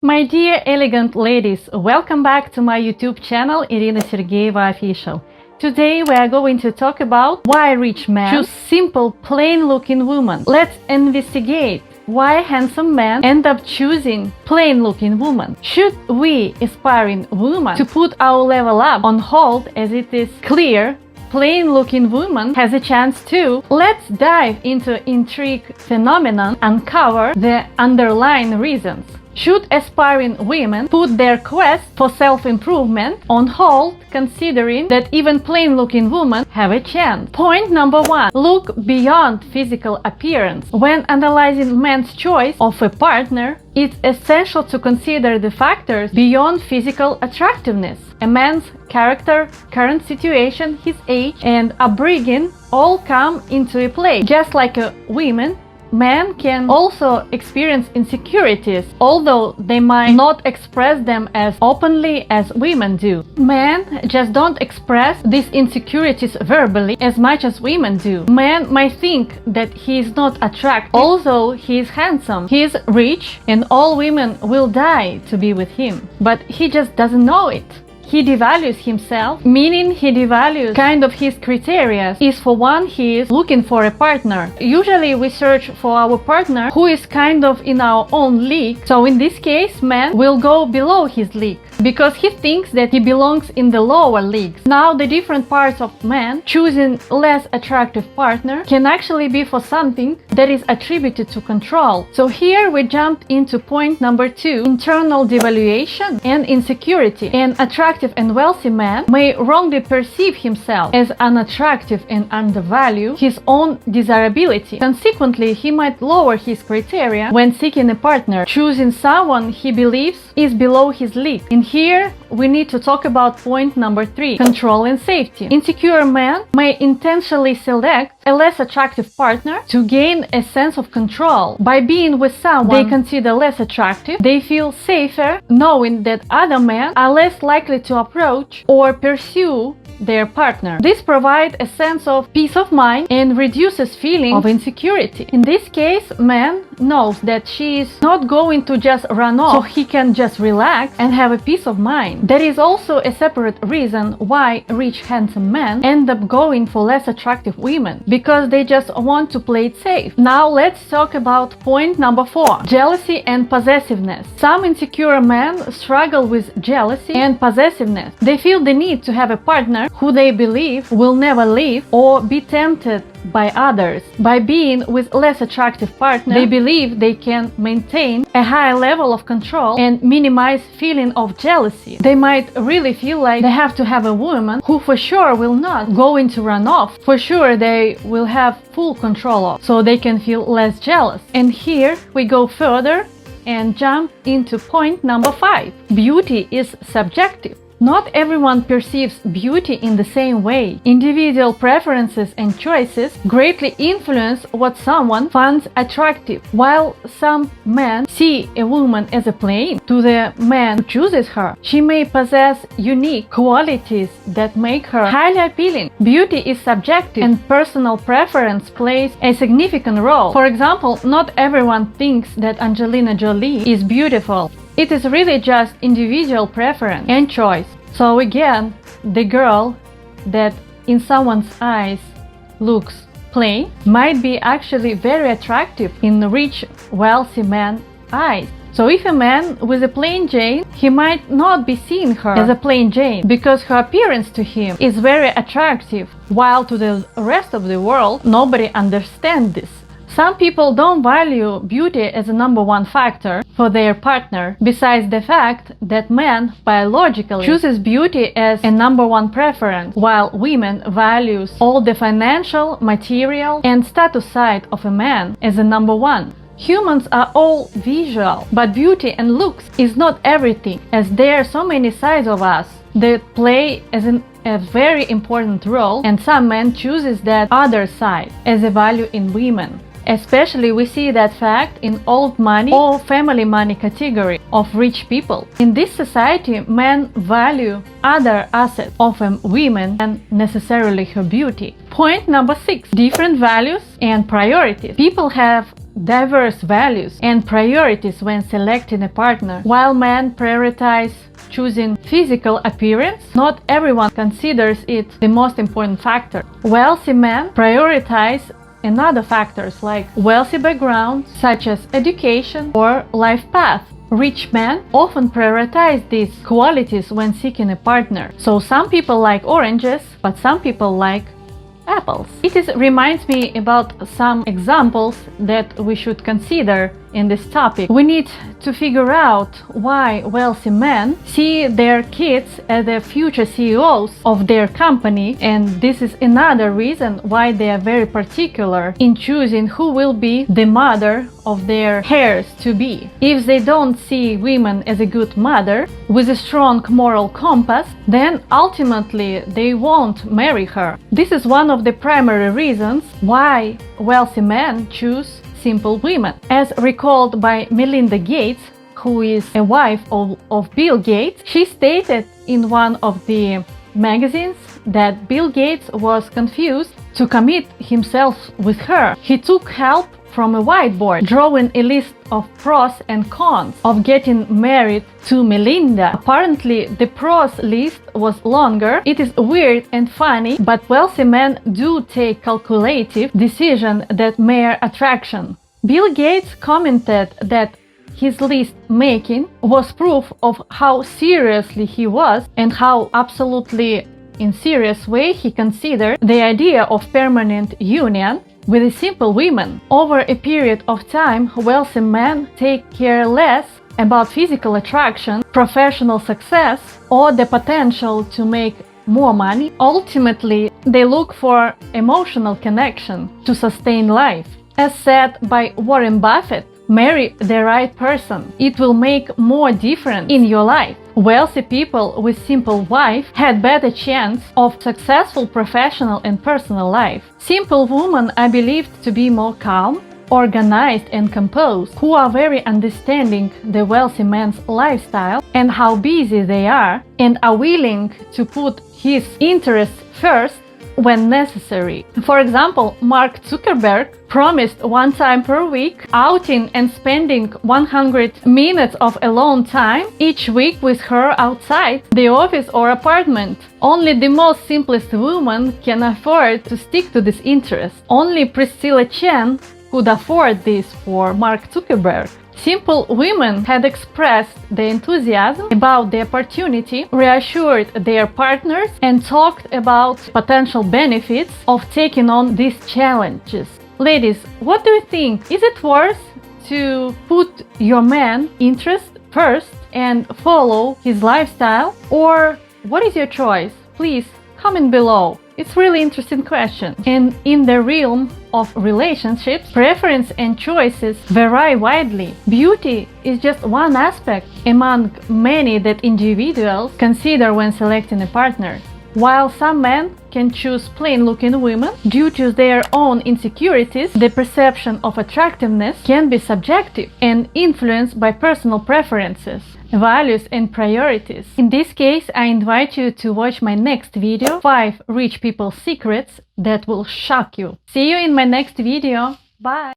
My dear elegant ladies, welcome back to my YouTube channel, Irina Sergeeva Official. Today we are going to talk about why rich men choose simple, plain-looking women. Let's investigate why handsome men end up choosing plain-looking women. Should we, aspiring women, to put our level up on hold as it is clear plain-looking woman has a chance too? Let's dive into intrigue phenomenon, uncover the underlying reasons. Should aspiring women put their quest for self-improvement on hold, considering that even plain-looking women have a chance? Point number one, look beyond physical appearance. When analyzing men's choice of a partner, it's essential to consider the factors beyond physical attractiveness. A man's character, current situation, his age, and upbringing all come into play. Just like a woman, men can also experience insecurities, although they might not express them as openly as women do. Men just don't express these insecurities verbally as much as women do. Men might think that he is not attractive, although he is handsome, he is rich, and all women will die to be with him. But he just doesn't know it. He devalues himself, meaning he devalues kind of his criteria. Is for one, he is looking for a partner. Usually we search for our partner who is kind of in our own league. So in this case, man will go below his league because he thinks that he belongs in the lower leagues. Now the different parts of man choosing less attractive partner can actually be for something that is attributed to control. So here we jumped into point number two, internal devaluation and insecurity. An attractive and wealthy man may wrongly perceive himself as unattractive and undervalue his own desirability. Consequently, he might lower his criteria when seeking a partner, choosing someone he believes is below his league. And here we need to talk about point number three, control and safety. Insecure men may intentionally select a less attractive partner to gain a sense of control. By being with someone they consider less attractive, they feel safer knowing that other men are less likely to approach or pursue their partner. This provides a sense of peace of mind and reduces feeling of insecurity. In this case, man knows that she is not going to just run off, so he can just relax and have a peace of mind. There is also a separate reason why rich handsome men end up going for less attractive women, because they just want to play it safe. Now let's talk about point number four, jealousy and possessiveness. Some insecure men struggle with jealousy and possessiveness. They feel the need to have a partner who they believe will never leave or be tempted by others. By being with less attractive partner, they believe they can maintain a high level of control and minimize feeling of jealousy. They might really feel like they have to have a woman who for sure will not going to run off, for sure they will have full control of, so they can feel less jealous. And here we go further and jump into point number five, beauty is subjective. Not everyone perceives beauty in the same way. Individual preferences and choices greatly influence what someone finds attractive. While some men see a woman as a plain, to the man who chooses her, she may possess unique qualities that make her highly appealing. Beauty is subjective and personal preference plays a significant role. For example, not everyone thinks that Angelina Jolie is beautiful. It is really just individual preference and choice. So again, the girl that in someone's eyes looks plain might be actually very attractive in rich, wealthy man's eyes. So if a man with a plain Jane, he might not be seeing her as a plain Jane because her appearance to him is very attractive, while to the rest of the world, nobody understands this. Some people don't value beauty as a number one factor for their partner, besides the fact that man biologically chooses beauty as a number one preference, while women values all the financial, material, and status side of a man as a number one. Humans are all visual, but beauty and looks is not everything, as there are so many sides of us that play a very important role, and some men chooses that other side as a value in women. Especially we see that fact in old money or family money category of rich people. In this society, men value other assets of a woman than necessarily her beauty. Point number six, different values and priorities. People have diverse values and priorities when selecting a partner. While men prioritize choosing physical appearance, not everyone considers it the most important factor. Wealthy men prioritize another factors like wealthy background, such as education or life path. Rich men often prioritize these qualities when seeking a partner. So some people like oranges, but some people like apples. It reminds me about some examples that we should consider in this topic. We need to figure out why wealthy men see their kids as the future CEOs of their company, and this is another reason why they are very particular in choosing who will be the mother of their heirs to be. If they don't see women as a good mother with a strong moral compass, then ultimately they won't marry her. This is one of the primary reasons why wealthy men choose simple women. As recalled by Melinda Gates, who is a wife of Bill Gates, she stated in one of the magazines that Bill Gates was confused to commit himself with her. He took help from a whiteboard, drawing a list of pros and cons of getting married to Melinda. Apparently, the pros list was longer. It is weird and funny, but wealthy men do take calculative decisions that mere attraction. Bill Gates commented that his list making was proof of how seriously he was and how absolutely in serious way he considered the idea of permanent union with a simple woman. Over a period of time, wealthy men take care less about physical attraction, professional success, or the potential to make more money. Ultimately, they look for emotional connection to sustain life. As said by Warren Buffett, marry the right person. It will make more difference in your life. Wealthy people with simple wife had better chance of successful professional and personal life. Simple women are believed to be more calm, organized and composed, who are very understanding the wealthy man's lifestyle and how busy they are, and are willing to put his interests first when necessary. For example, Mark Zuckerberg promised one time per week outing and spending 100 minutes of alone time each week with her outside the office or apartment. Only the most simplest woman can afford to stick to this interest. Only Priscilla Chen could afford this for Mark Zuckerberg. Simple women had expressed their enthusiasm about the opportunity, reassured their partners, and talked about potential benefits of taking on these challenges. Ladies, what do you think? Is it worth to put your man's interest first and follow his lifestyle? Or what is your choice? Please comment below. It's really interesting question. And in the realm of relationships, preference and choices vary widely. Beauty is just one aspect among many that individuals consider when selecting a partner. While some men can choose plain-looking women due to their own insecurities, the perception of attractiveness can be subjective and influenced by personal preferences, values and priorities. In this case, I invite you to watch my next video, 5 Rich People's Secrets that will shock you. See you in my next video. Bye!